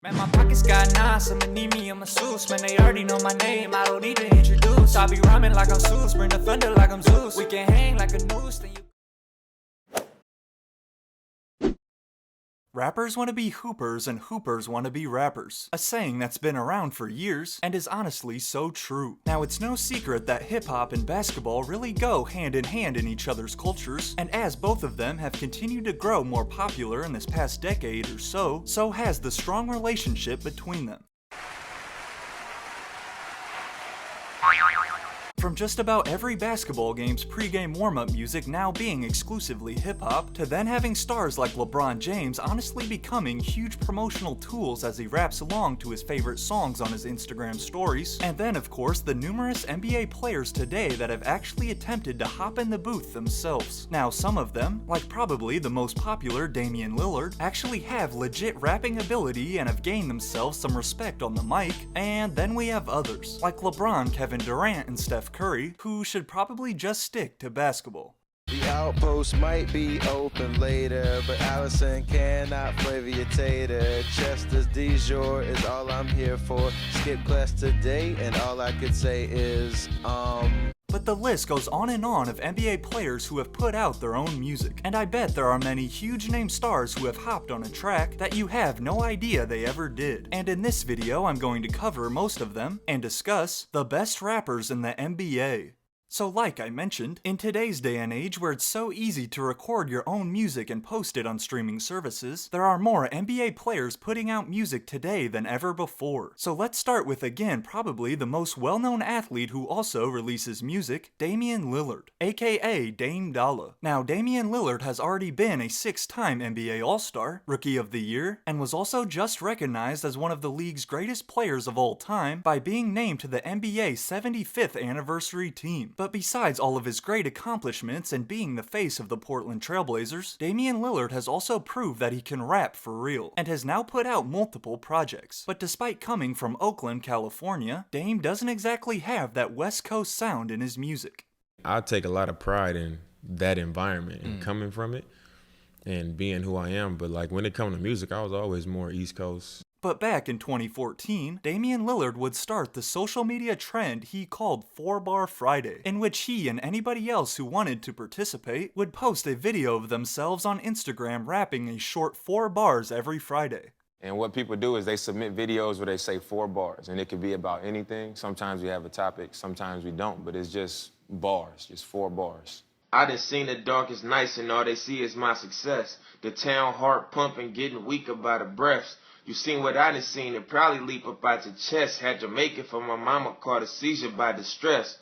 Man, my pockets got nice, I'ma need me a masseuse. Man, they already know my name, I don't need to introduce. I be rhyming like I'm Zeus, bring the thunder like I'm Zeus. We can hang like a noose, then you... Rappers want to be hoopers and hoopers want to be rappers. A saying that's been around for years and is honestly so true. Now, it's no secret that hip-hop and basketball really go hand in hand in each other's cultures, and as both of them have continued to grow more popular in this past decade or so, so has the strong relationship between them. From just about every basketball game's pre-game warm-up music now being exclusively hip-hop, to then having stars like LeBron James honestly becoming huge promotional tools as he raps along to his favorite songs on his Instagram stories, and then of course the numerous NBA players today that have actually attempted to hop in the booth themselves. Now, some of them, like probably the most popular Damian Lillard, actually have legit rapping ability and have gained themselves some respect on the mic, and then we have others, like LeBron, Kevin Durant, and Steph Curry, who should probably just stick to basketball. The outpost might be open later, but Iverson cannot flavor your tater. Chester's de jour is all I'm here for. Skip class today, and all I could say is, But the list goes on and on of NBA players who have put out their own music, and I bet there are many huge name stars who have hopped on a track that you have no idea they ever did. And in this video, I'm going to cover most of them and discuss the best rappers in the NBA. So like I mentioned, in today's day and age where it's so easy to record your own music and post it on streaming services, there are more NBA players putting out music today than ever before. So let's start with, again, probably the most well-known athlete who also releases music, Damian Lillard, aka Dame Dollar. Now, Damian Lillard has already been a 6-time NBA All-Star, Rookie of the Year, and was also just recognized as one of the league's greatest players of all time by being named to the NBA 75th anniversary team. But besides all of his great accomplishments and being the face of the Portland Trailblazers, Damian Lillard has also proved that he can rap for real, and has now put out multiple projects. But despite coming from Oakland, California, Dame doesn't exactly have that West Coast sound in his music. I take a lot of pride in that environment and coming from it and being who I am, but like when it comes to music, I was always more East Coast. But back in 2014, Damian Lillard would start the social media trend he called 4-Bar Friday, in which he and anybody else who wanted to participate would post a video of themselves on Instagram rapping a short 4 bars every Friday. And what people do is they submit videos where they say 4 bars, and it could be about anything. Sometimes we have a topic, sometimes we don't, but it's just bars, just 4 bars. I done seen the darkest nights and all they see is my success. The town heart pumping, getting weaker by the breaths. You seen what I done seen, it probably leap up out your chest. Had to make it for my mama caught a seizure by distress.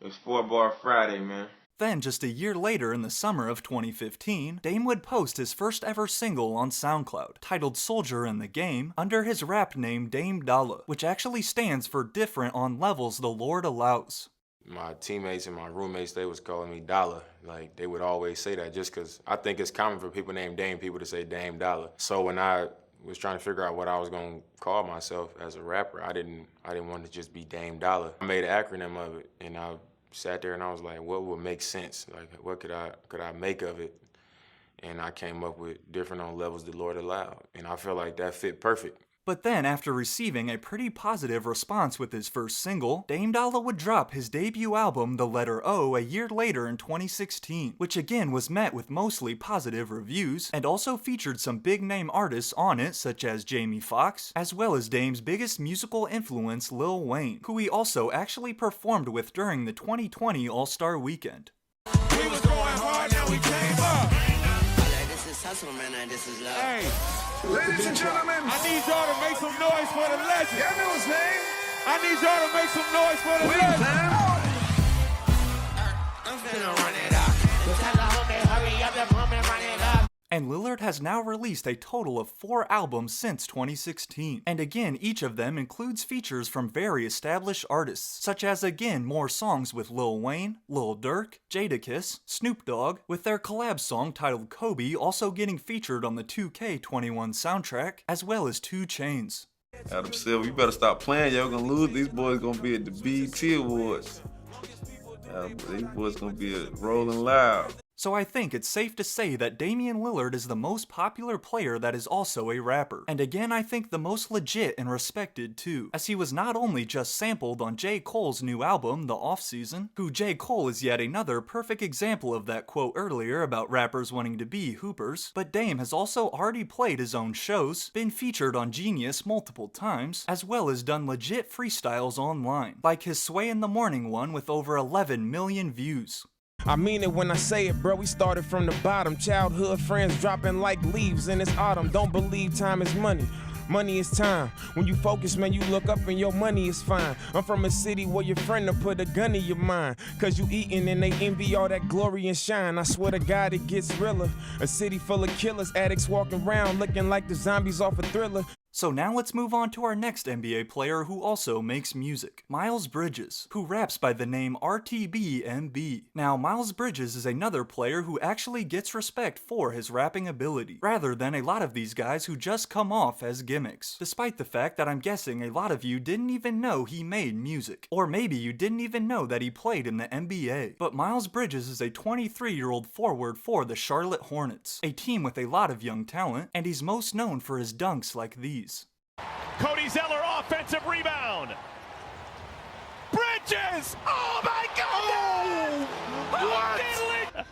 It was 4-Bar Friday, man. Then, just a year later in the summer of 2015, Dame would post his first ever single on SoundCloud, titled Soldier in the Game, under his rap name Dame Dollar, which actually stands for different on levels the Lord allows. My teammates and my roommates, they was calling me Dollar. Like, they would always say that just because I think it's common for people named Dame people to say Dame Dollar. So when I was trying to figure out what I was going to call myself as a rapper, I didn't want to just be Dame Dollar. I made an acronym of it, and I sat there and I was like, what would make sense? Like, what could I make of it? And I came up with different on levels the Lord allowed, and I feel like that fit perfect. But then, after receiving a pretty positive response with his first single, Dame Dollar would drop his debut album, The Letter O, a year later in 2016, which again was met with mostly positive reviews, and also featured some big-name artists on it, such as Jamie Foxx, as well as Dame's biggest musical influence, Lil Wayne, who he also actually performed with during the 2020 All-Star Weekend. We was going hard, now we came up. This is hustle, man, and this is love. Hey, ladies and gentlemen, I need y'all to make some noise for the legend. y'all know his name? I need y'all to make some noise for the legend. I'm finna run it up. Tell the homie, hurry up, the woman, run it up. And Lillard has now released a total of 4 albums since 2016. And again, each of them includes features from very established artists, such as again more songs with Lil Wayne, Lil Durk, Jadakiss, Snoop Dogg, with their collab song titled Kobe also getting featured on the 2K21 soundtrack, as well as 2 Chainz. Adam Silver, you better stop playing. Y'all gonna lose. These boys gonna be at the BET Awards. These boys gonna be rolling loud. So I think it's safe to say that Damian Lillard is the most popular player that is also a rapper. And again, I think the most legit and respected too, as he was not only just sampled on J. Cole's new album, The Offseason, who J. Cole is yet another perfect example of that quote earlier about rappers wanting to be hoopers, but Dame has also already played his own shows, been featured on Genius multiple times, as well as done legit freestyles online, like his Sway in the Morning one with over 11 million views. I mean it when I say it, bro, we started from the bottom. Childhood friends dropping like leaves in this autumn. Don't believe time is money. Money is time. When you focus, man, you look up and your money is fine. I'm from a city where your friend will put a gun in your mind. Cause you eating and they envy all that glory and shine. I swear to God it gets realer. A city full of killers, addicts walking around looking like the zombies off a Thriller. So now let's move on to our next NBA player who also makes music, Miles Bridges, who raps by the name RTBMB. Now, Miles Bridges is another player who actually gets respect for his rapping ability, rather than a lot of these guys who just come off as gimmicks, despite the fact that I'm guessing a lot of you didn't even know he made music, or maybe you didn't even know that he played in the NBA. But Miles Bridges is a 23-year-old forward for the Charlotte Hornets, a team with a lot of young talent, and he's most known for his dunks like these. Cody Zeller, offensive rebound. Bridges! Oh my God! Oh, what?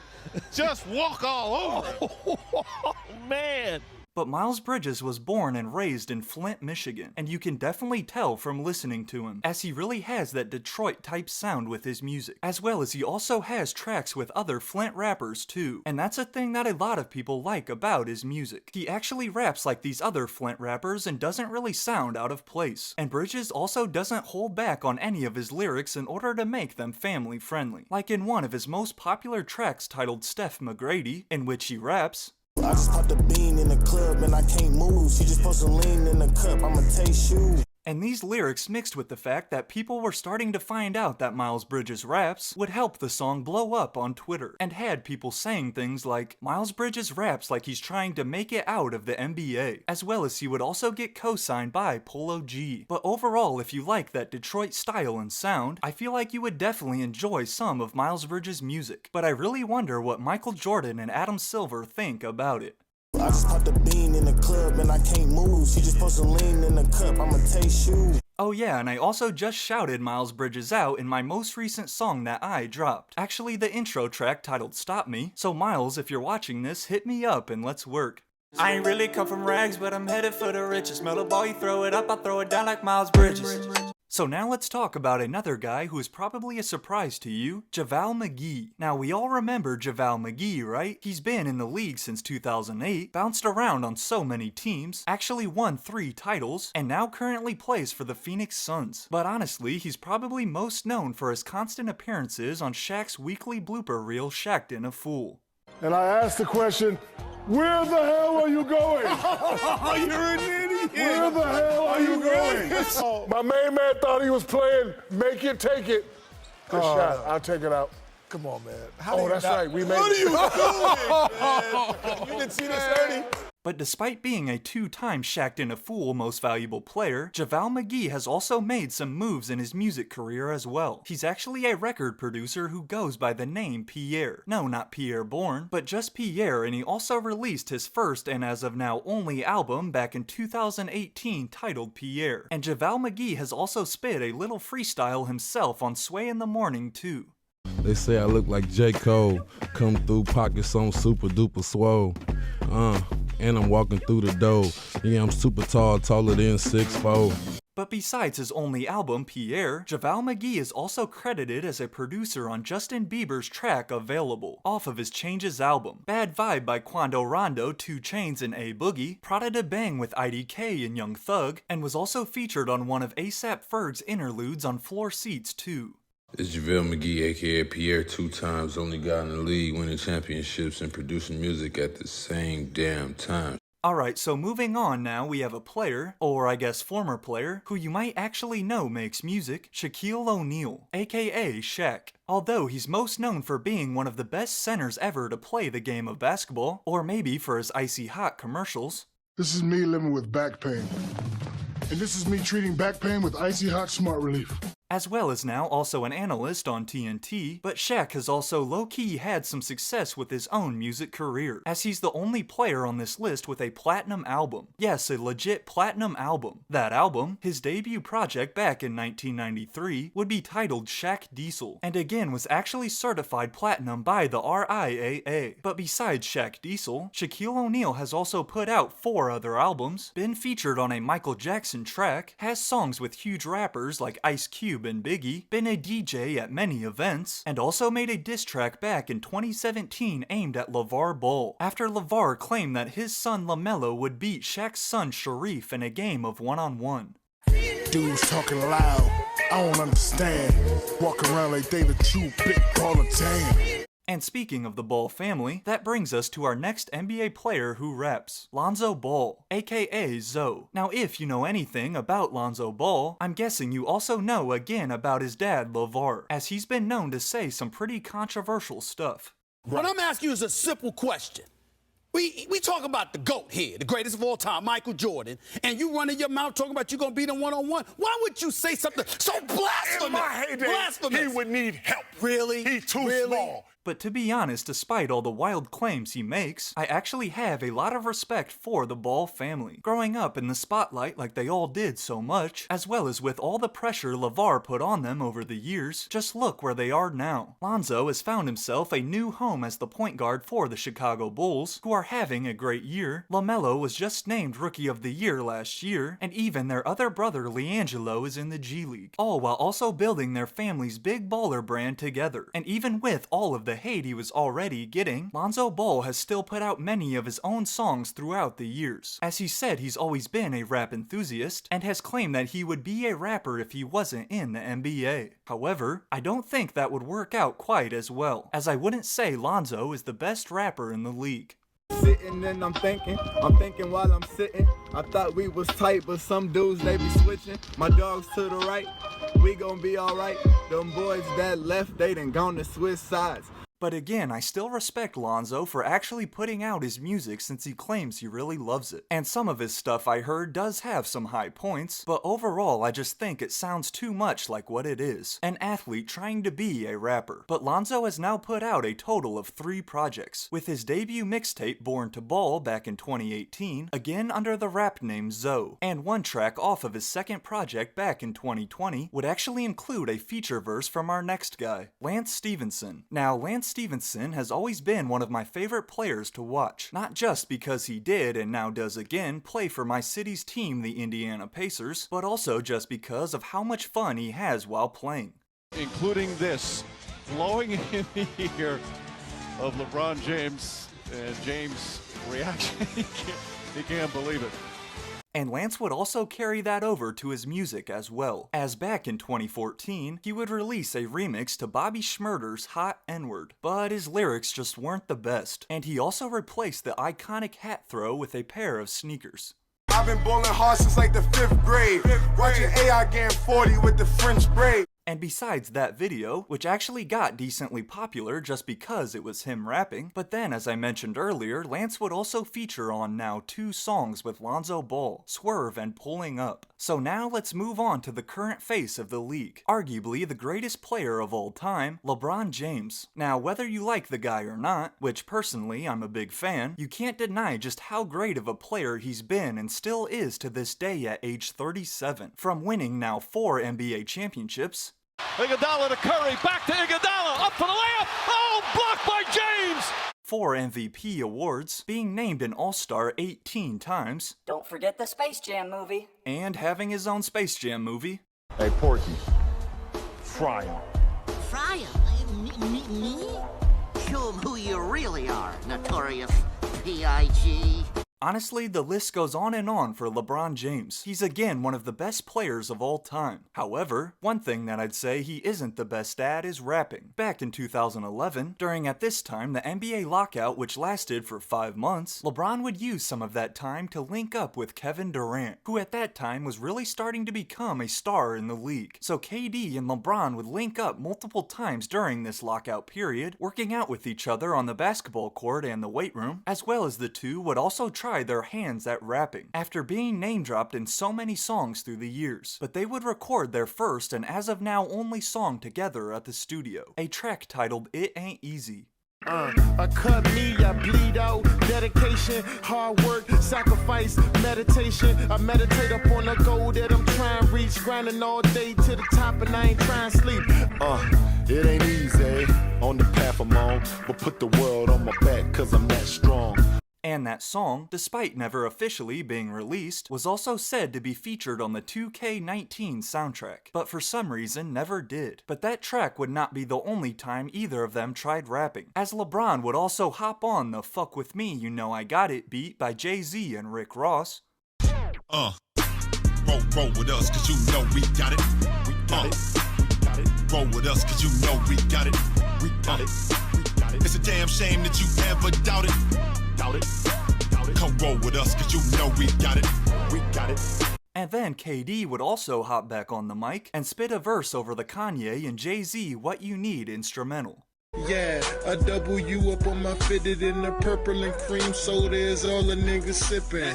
Just walk all over. Oh, man. But Miles Bridges was born and raised in Flint, Michigan, and you can definitely tell from listening to him, as he really has that Detroit-type sound with his music, as well as he also has tracks with other Flint rappers too, and that's a thing that a lot of people like about his music. He actually raps like these other Flint rappers and doesn't really sound out of place, and Bridges also doesn't hold back on any of his lyrics in order to make them family-friendly, like in one of his most popular tracks titled Steph McGrady, in which he raps, I just popped a bean in the club and I can't move. She just supposed to lean in the cup, I'ma taste you. And these lyrics mixed with the fact that people were starting to find out that Miles Bridges raps would help the song blow up on Twitter, and had people saying things like, Miles Bridges raps like he's trying to make it out of the NBA, as well as he would also get co-signed by Polo G. But overall, if you like that Detroit style and sound, I feel like you would definitely enjoy some of Miles Bridges' music, but I really wonder what Michael Jordan and Adam Silver think about it. I just popped a bean in the club and I can't move. She just supposed to lean in the cup, I'ma taste you. Oh yeah, and I also just shouted Miles Bridges out in my most recent song that I dropped. Actually, the intro track titled Stop Me. So Miles, if you're watching this, hit me up and let's work. I ain't really come from rags, but I'm headed for the riches. Smell a ball, you throw it up, I throw it down like Miles Bridges. So now let's talk about another guy who is probably a surprise to you, JaVale McGee. Now we all remember JaVale McGee, right? He's been in the league since 2008, bounced around on so many teams, actually won 3 titles, and now currently plays for the Phoenix Suns. But honestly, he's probably most known for his constant appearances on Shaq's weekly blooper reel, Shaqtin' a Fool. And I asked the question, where the hell are you going? You're an idiot. Where the hell are you going? My main man thought he was playing make it, take it. Good shot. I'll take it out. Come on, man. That's right. We made What are you it. doing, man? You didn't see this, Ernie? But despite being a 2-time Shaqtin' a Fool most valuable player, JaVale McGee has also made some moves in his music career as well. He's actually a record producer who goes by the name Pierre. No, not Pierre Bourne, but just Pierre, and he also released his first and as of now only album back in 2018 titled Pierre. And JaVale McGee has also spit a little freestyle himself on Sway in the Morning too. They say I look like J. Cole, come through pockets on super duper swole. And I'm walking through the door. Yeah, I'm super tall, taller than 6'4". But besides his only album, Pierre, JaVale McGee is also credited as a producer on Justin Bieber's track Available, off of his Changes album, Bad Vibe by Quando Rondo, 2 Chainz and A Boogie, Prada to Bang with IDK and Young Thug, and was also featured on one of A$AP Ferg's interludes on Floor Seats too. It's JaVale McGee, aka Pierre, 2 times, only guy in the league winning championships and producing music at the same damn time. Alright, so moving on now, we have a player, or I guess former player, who you might actually know makes music, Shaquille O'Neal, aka Shaq. Although he's most known for being one of the best centers ever to play the game of basketball, or maybe for his Icy Hot commercials. This is me living with back pain. And this is me treating back pain with Icy Hot Smart Relief. as well as now also an analyst on TNT, but Shaq has also low-key had some success with his own music career, as he's the only player on this list with a platinum album. Yes, a legit platinum album. That album, his debut project back in 1993, would be titled Shaq Diesel, and again was actually certified platinum by the RIAA. But besides Shaq Diesel, Shaquille O'Neal has also put out 4 other albums, been featured on a Michael Jackson track, has songs with huge rappers like Ice Cube and Biggie, been a DJ at many events, and also made a diss track back in 2017 aimed at LeVar Ball, after LeVar claimed that his son LaMelo would beat Shaq's son Sharif in a game of one-on-one. Dudes talking loud, I don't understand. Walk around like they the true big baller tan. And speaking of the Ball family, that brings us to our next NBA player who raps, Lonzo Ball, aka Zoe. Now if you know anything about Lonzo Ball, I'm guessing you also know again about his dad LeVar, as he's been known to say some pretty controversial stuff. What I'm asking you is a simple question. We talk about the GOAT here, the greatest of all time, Michael Jordan, and you running your mouth talking about you gonna beat him one-on-one. Why would you say something so blasphemous? In my heyday, blasphemous. he would need help. Really? He too small. But to be honest, despite all the wild claims he makes, I actually have a lot of respect for the Ball family. Growing up in the spotlight like they all did so much, as well as with all the pressure LeVar put on them over the years, just look where they are now. Lonzo has found himself a new home as the point guard for the Chicago Bulls, who are having a great year. LaMelo was just named Rookie of the Year last year, and even their other brother LiAngelo is in the G League, all while also building their family's big baller brand together. And even with all of the hate he was already getting, Lonzo Ball has still put out many of his own songs throughout the years. As he said, he's always been a rap enthusiast, and has claimed that he would be a rapper if he wasn't in the NBA. However, I don't think that would work out quite as well, as I wouldn't say Lonzo is the best rapper in the league. Sitting and I'm thinking while I'm sitting. I thought we was tight, but some dudes they be switching. My dogs to the right, we gon' be alright. Them boys that left, they done gone to switch sides. But again, I still respect Lonzo for actually putting out his music since he claims he really loves it. And some of his stuff I heard does have some high points, but overall I just think it sounds too much like what it is, an athlete trying to be a rapper. But Lonzo has now put out a total of 3 projects, with his debut mixtape Born to Ball back in 2018, again under the rap name Zoe, and one track off of his second project back in 2020 would actually include a feature verse from our next guy, Lance Stephenson. Now Lance Stephenson has always been one of my favorite players to watch, not just because he did and now does again play for my city's team, the Indiana Pacers, but also just because of how much fun he has while playing. Including this, flowing in the ear of LeBron James, and James' reaction, he can't believe it. And Lance would also carry that over to his music as well, as back in 2014, he would release a remix to Bobby Shmurda's Hot N-Word, but his lyrics just weren't the best, and he also replaced the iconic hat throw with a pair of sneakers. I've been bowling hard since like the 5th grade, watching AI getting 40 with the French braid. And besides that video, which actually got decently popular just because it was him rapping, but then as I mentioned earlier, Lance would also feature on now 2 songs with Lonzo Ball, Swerve and Pulling Up. So now let's move on to the current face of the league, arguably the greatest player of all time, LeBron James. Now whether you like the guy or not, which personally I'm a big fan, you can't deny just how great of a player he's been and still is to this day at age 37. From winning now 4 NBA championships, Iguodala to Curry, back to Iguodala, up for the layup, oh, blocked by James! 4 MVP awards, being named an All-Star 18 times. Don't forget the Space Jam movie. And having his own Space Jam movie. Hey, Porky, fry him. Fry him? Me? Show him who you really are, notorious P.I.G. Honestly, the list goes on and on for LeBron James. He's again one of the best players of all time. However, one thing that I'd say he isn't the best at is rapping. Back in 2011, during at this time the NBA lockout, which lasted for 5 months, LeBron would use some of that time to link up with Kevin Durant, who at that time was really starting to become a star in the league. So KD and LeBron would link up multiple times during this lockout period, working out with each other on the basketball court and the weight room, as well as the two would also try try their hands at rapping, after being name-dropped in so many songs through the years. But they would record their first and as of now only song together at the studio, a track titled It Ain't Easy. I cut me, I bleed out, dedication, hard work, sacrifice, meditation. I meditate up on the goal that I'm trying to reach, grinding all day to the top and I ain't trying to sleep. It ain't easy on the path I'm on, but put the world on my back cause I'm that strong. And that song, despite never officially being released, was also said to be featured on the 2K19 soundtrack, but for some reason never did. But that track would not be the only time either of them tried rapping, as LeBron would also hop on the Fuck With Me You Know I Got It beat by Jay-Z and Rick Ross. Roll with us cause you know we got it. We got it. Roll with us cause you know we got it. We got it. It's a damn shame that you ever doubted. Come roll with us cause you know we got it. We got it. And then KD would also hop back on the mic and spit a verse over the Kanye and Jay-Z What You Need instrumental. Yeah, a W up on my fitted in the purple and cream soda is all a nigga sipping.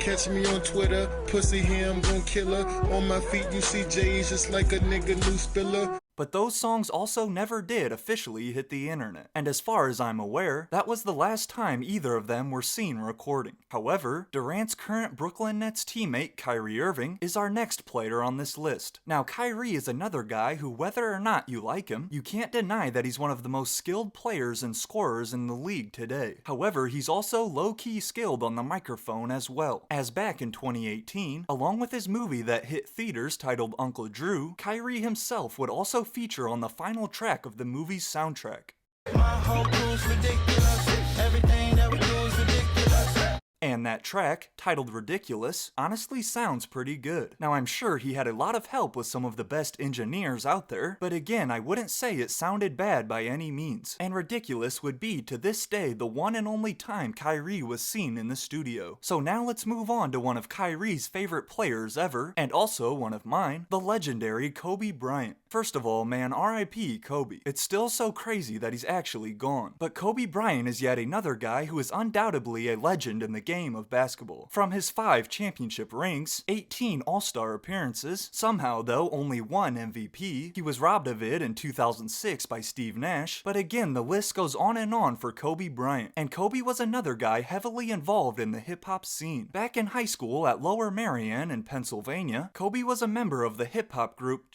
Catch me on Twitter, pussy here, I'm gon' kill her. On my feet you see J's just like a nigga new spiller. But those songs also never did officially hit the internet, and as far as I'm aware, that was the last time either of them were seen recording. However, Durant's current Brooklyn Nets teammate Kyrie Irving is our next player on this list. Now Kyrie is another guy who, whether or not you like him, you can't deny that he's one of the most skilled players and scorers in the league today. However, he's also low-key skilled on the microphone as well, as back in 2018, along with his movie that hit theaters titled Uncle Drew, Kyrie himself would also feature on the final track of the movie's soundtrack. My whole crew's ridiculous. Everything that we do is ridiculous. And that track, titled Ridiculous, honestly sounds pretty good. Now I'm sure he had a lot of help with some of the best engineers out there, but again I wouldn't say it sounded bad by any means. And Ridiculous would be to this day the one and only time Kyrie was seen in the studio. So now let's move on to one of Kyrie's favorite players ever, and also one of mine, the legendary Kobe Bryant. First of all, man, RIP Kobe. It's still so crazy that he's actually gone. But Kobe Bryant is yet another guy who is undoubtedly a legend in the game of basketball. From his 5 championship rings, 18 All-Star appearances, somehow though only 1 MVP, he was robbed of it in 2006 by Steve Nash, but again the list goes on and on for Kobe Bryant. And Kobe was another guy heavily involved in the hip-hop scene. Back in high school at Lower Merion in Pennsylvania, Kobe was a member of the hip-hop group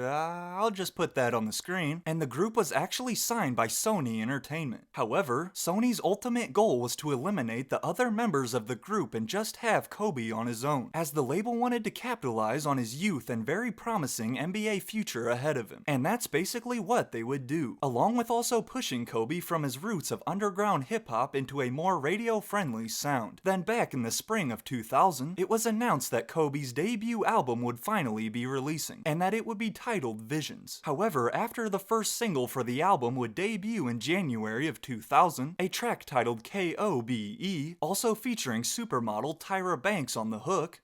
I'll just put that on the screen, and the group was actually signed by Sony Entertainment. However, Sony's ultimate goal was to eliminate the other members of the group and just have Kobe on his own, as the label wanted to capitalize on his youth and very promising NBA future ahead of him. And that's basically what they would do, along with also pushing Kobe from his roots of underground hip-hop into a more radio-friendly sound. Then back in the spring of 2000, it was announced that Kobe's debut album would finally be releasing, and that it would be titled Visions. However, after the first single for the album would debut in January of 2000, a track titled KOBE, also featuring supermodel Tyra Banks on the hook.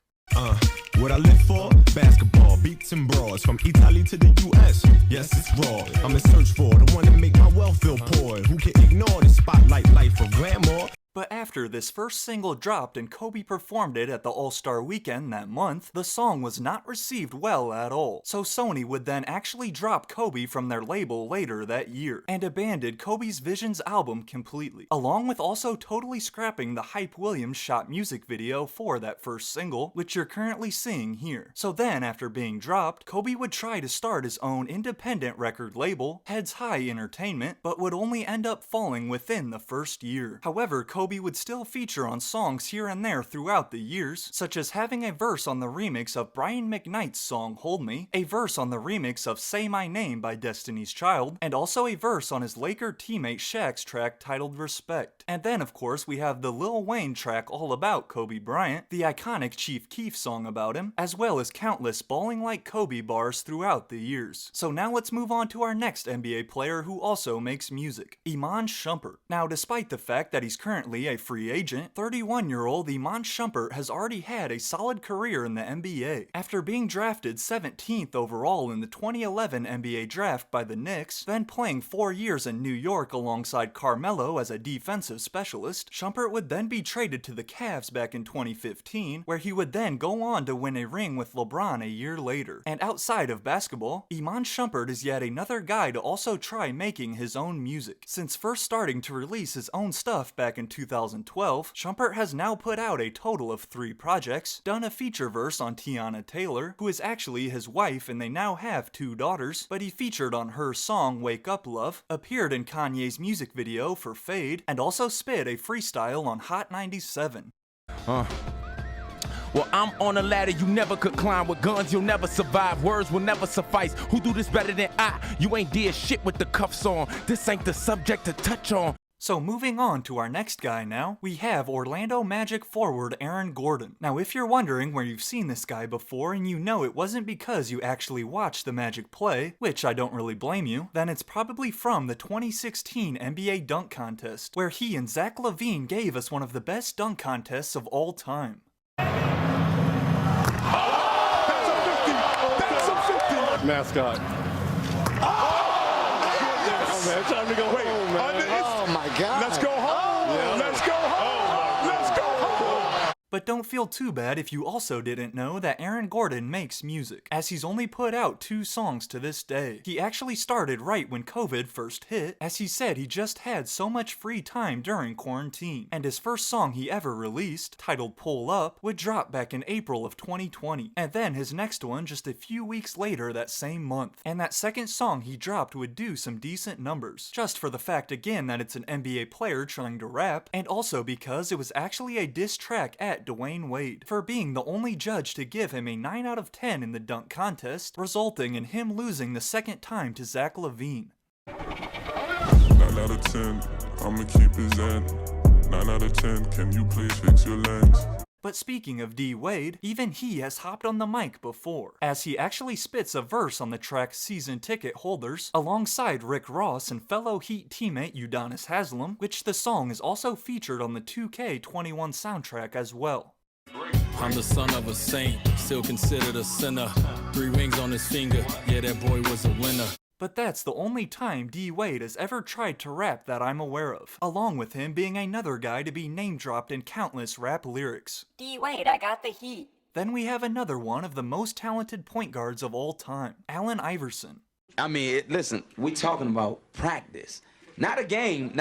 What I live for? Basketball, beats and bras, from Italy to the US. Yes, it's raw. I'm in search for the one to make my wealth feel poor. Who can ignore the spotlight life of glamour? But after this first single dropped and Kobe performed it at the All-Star Weekend that month, the song was not received well at all. So Sony would then actually drop Kobe from their label later that year, and abandoned Kobe's Visions album completely, along with also totally scrapping the Hype Williams shot music video for that first single, which you're currently seeing here. So then, after being dropped, Kobe would try to start his own independent record label, Heads High Entertainment, but would only end up falling within the first year. However, Kobe would still feature on songs here and there throughout the years, such as having a verse on the remix of Brian McKnight's song Hold Me, a verse on the remix of Say My Name by Destiny's Child, and also a verse on his Laker teammate Shaq's track titled Respect. And then of course we have the Lil Wayne track all about Kobe Bryant, the iconic Chief Keef song about him, as well as countless balling like Kobe bars throughout the years. So now let's move on to our next NBA player who also makes music, Iman Shumpert. Now despite the fact that he's currently currently a free agent, 31-year-old Iman Shumpert has already had a solid career in the NBA. After being drafted 17th overall in the 2011 NBA draft by the Knicks, then playing 4 years in New York alongside Carmelo as a defensive specialist, Shumpert would then be traded to the Cavs back in 2015, where he would then go on to win a ring with LeBron a year later. And outside of basketball, Iman Shumpert is yet another guy to also try making his own music. Since first starting to release his own stuff back in 2012, Shumpert has now put out a total of 3 projects, done a feature verse on Tiana Taylor, who is actually his wife and they now have 2 daughters, but he featured on her song Wake Up Love, appeared in Kanye's music video for Fade, and also spit a freestyle on Hot 97. Well, I'm on a ladder you never could climb. With guns you'll never survive, words will never suffice. Who do this better than I? You ain't did shit with the cuffs on. This ain't the subject to touch on. So moving on to our next guy now, we have Orlando Magic forward Aaron Gordon. Now if you're wondering where you've seen this guy before and you know it wasn't because you actually watched the Magic play, which I don't really blame you, then it's probably from the 2016 NBA dunk contest, where he and Zach LaVine gave us one of the best dunk contests of all time. Mascot. Oh, man, time to go home. Oh, my God. Let's go home. Yeah. Let's go home. Let's go home. But don't feel too bad if you also didn't know that Aaron Gordon makes music, as he's only put out 2 songs to this day. He actually started right when COVID first hit, as he said he just had so much free time during quarantine, and his first song he ever released, titled Pull Up, would drop back in April of 2020, and then his next one just a few weeks later that same month. And that second song he dropped would do some decent numbers, just for the fact again that it's an NBA player trying to rap, and also because it was actually a diss track at Dwayne Wade, for being the only judge to give him a 9 out of 10 in the dunk contest, resulting in him losing the second time to Zach LaVine. 9 out of 10, I'ma keep his end. 9 out of 10, can you please fix your lens? But speaking of D Wade, even he has hopped on the mic before, as he actually spits a verse on the track Season Ticket Holders, alongside Rick Ross and fellow Heat teammate Udonis Haslem, which the song is also featured on the 2K21 soundtrack as well. I'm the son of a saint, still considered a sinner. 3 rings on his finger, yeah, that boy was a winner. But that's the only time D Wade has ever tried to rap that I'm aware of, along with him being another guy to be name-dropped in countless rap lyrics. D Wade, I got the heat. Then we have another one of the most talented point guards of all time, Allen Iverson. I mean, listen, we talking about practice. Not a game.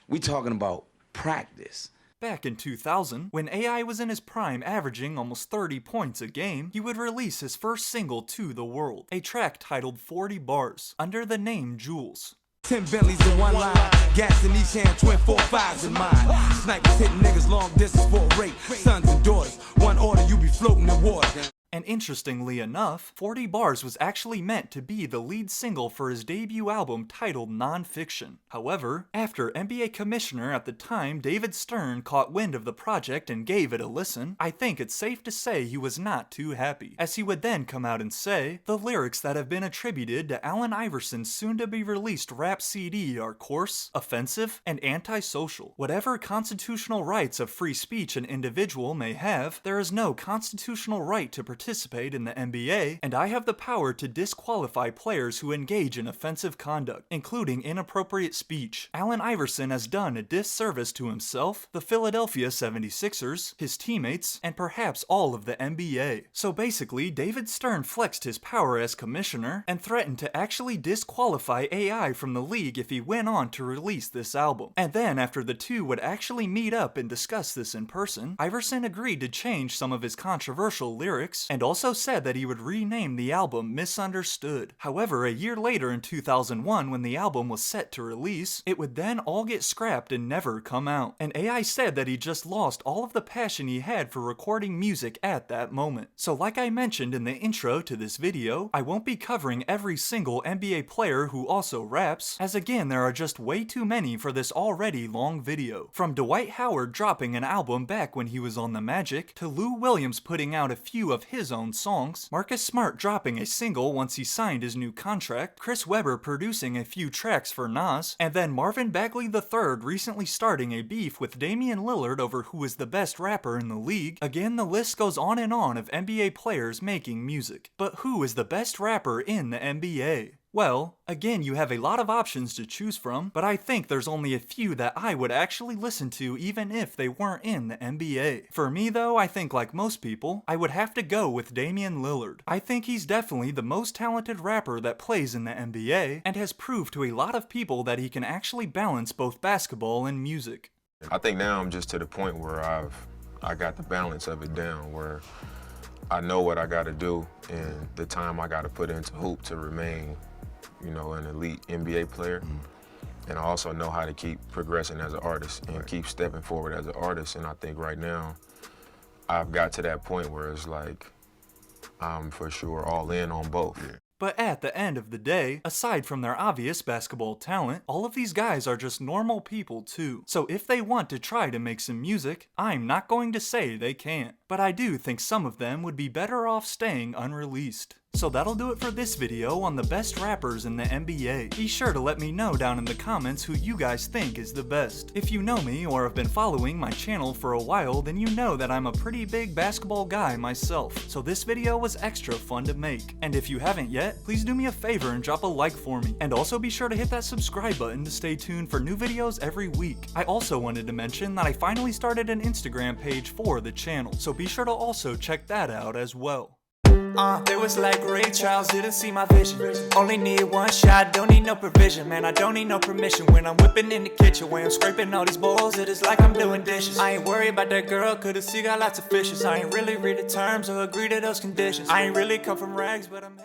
We talking about practice. Back in 2000, when AI was in his prime averaging almost 30 points a game, he would release his first single to the world, a track titled 40 Bars, under the name Jules. 10 Bentleys in one line, gas in each hand, twin 4-5s in mine. Snipers hitting niggas long distance for a rape, sons and daughters. One order, you be floating in water. And interestingly enough, 40 Bars was actually meant to be the lead single for his debut album titled Nonfiction. However, after NBA commissioner at the time David Stern caught wind of the project and gave it a listen, I think it's safe to say he was not too happy, as he would then come out and say, the lyrics that have been attributed to Allen Iverson's soon-to-be-released rap CD are coarse, offensive, and antisocial. Whatever constitutional rights of free speech an individual may have, there is no constitutional right to participate in the NBA, and I have the power to disqualify players who engage in offensive conduct, including inappropriate speech. Allen Iverson has done a disservice to himself, the Philadelphia 76ers, his teammates, and perhaps all of the NBA. So basically, David Stern flexed his power as commissioner and threatened to actually disqualify AI from the league if he went on to release this album. And then after the two would actually meet up and discuss this in person, Iverson agreed to change some of his controversial lyrics and also said that he would rename the album Misunderstood. However, a year later in 2001, when the album was set to release, it would then all get scrapped and never come out. And AI said that he just lost all of the passion he had for recording music at that moment. So like I mentioned in the intro to this video, I won't be covering every single NBA player who also raps, as again there are just way too many for this already long video. From Dwight Howard dropping an album back when he was on the Magic, to Lou Williams putting out a few of his his own songs, Marcus Smart dropping a single once he signed his new contract, Chris Webber producing a few tracks for Nas, and then Marvin Bagley III recently starting a beef with Damian Lillard over who is the best rapper in the league. Again, the list goes on and on of NBA players making music. But who is the best rapper in the NBA? Well, again, you have a lot of options to choose from, but I think there's only a few that I would actually listen to even if they weren't in the NBA. For me though, I think like most people, I would have to go with Damian Lillard. I think he's definitely the most talented rapper that plays in the NBA, and has proved to a lot of people that he can actually balance both basketball and music. I think now I'm just to the point where I got the balance of it down, where I know what I got to do and the time I got to put into hoop to remain, you know, an elite NBA player. And I also know how to keep progressing as an artist and keep stepping forward as an artist. And I think right now I've got to that point where it's like I'm for sure all in on both. But at the end of the day, aside from their obvious basketball talent, all of these guys are just normal people too. So if they want to try to make some music, I'm not going to say they can't. But I do think some of them would be better off staying unreleased. So that'll do it for this video on the best rappers in the NBA. Be sure to let me know down in the comments who you guys think is the best. If you know me or have been following my channel for a while, then you know that I'm a pretty big basketball guy myself. So this video was extra fun to make. And if you haven't yet, please do me a favor and drop a like for me. And also be sure to hit that subscribe button to stay tuned for new videos every week. I also wanted to mention that I finally started an Instagram page for the channel, so be sure to also check that out as well. They was like Ray Charles, didn't see my vision. Only need one shot, don't need no provision. Man, I don't need no permission when I'm whipping in the kitchen. When I'm scraping all these bowls, it is like I'm doing dishes. I ain't worried about that girl, could've see got lots of fishes. I ain't really read the terms or agree to those conditions. I ain't really come from rags, but I'm